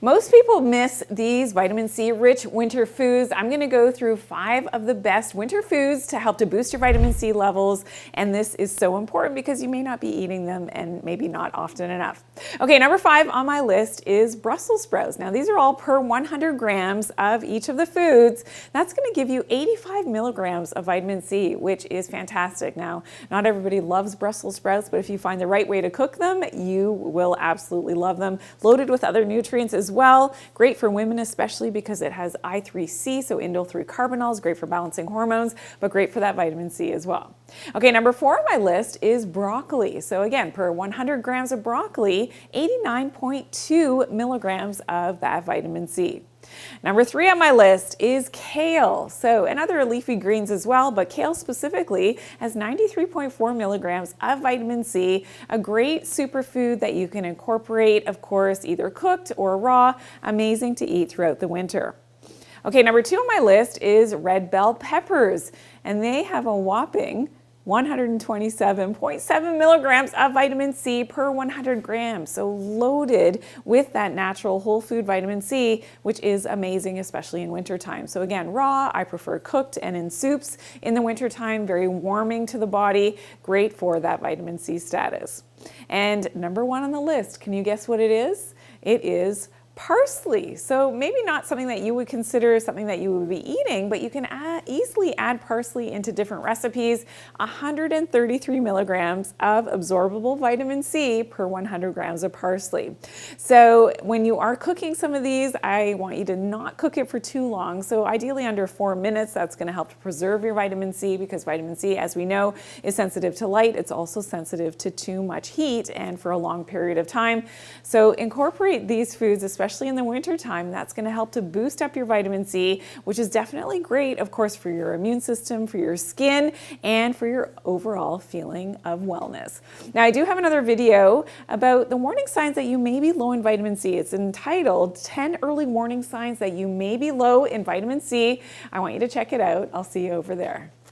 Most people miss these vitamin C rich winter foods. I'm gonna go through 5 of the best winter foods to help to boost your vitamin C levels. And this is so important because you may not be eating them and maybe not often enough. Okay, number 5 on my list is Brussels sprouts. Now these are all per 100 grams of each of the foods. That's gonna give you 85 milligrams of vitamin C, which is fantastic. Now, not everybody loves Brussels sprouts, but if you find the right way to cook them, you will absolutely love them. Loaded with other nutrients as well. Great for women especially because it has I3C, so indole 3 carbonyls, great for balancing hormones, but great for that vitamin C as well. Okay, number 4 on my list is broccoli. So again, per 100 grams of broccoli, 89.2 milligrams of that vitamin C. Number 3 on my list is kale. So, and other leafy greens as well, but kale specifically has 93.4 milligrams of vitamin C, a great superfood that you can incorporate, of course, either cooked or raw, amazing to eat throughout the winter. Okay, number 2 on my list is red bell peppers, and they have a whopping 127.7 milligrams of vitamin C per 100 grams. So loaded with that natural whole food vitamin C, which is amazing, especially in wintertime. So again, raw, I prefer cooked and in soups in the wintertime, very warming to the body, great for that vitamin C status. And number 1 on the list, can you guess what it is? It is parsley. So maybe not something that you would consider something that you would be eating, but you can easily add parsley into different recipes. 133 milligrams of absorbable vitamin C per 100 grams of parsley. So when you are cooking some of these, I want you to not cook it for too long. So ideally under 4 minutes, that's going to help to preserve your vitamin C because vitamin C, as we know, is sensitive to light. It's also sensitive to too much heat and for a long period of time. So incorporate these foods, especially in the winter time. That's going to help to boost up your vitamin C, which is definitely great, of course, for your immune system, for your skin, and for your overall feeling of wellness. Now, I do have another video about the warning signs that you may be low in vitamin C. It's entitled 10 Early Warning Signs That You May Be Low in Vitamin C. I want you to check it out. I'll see you over there.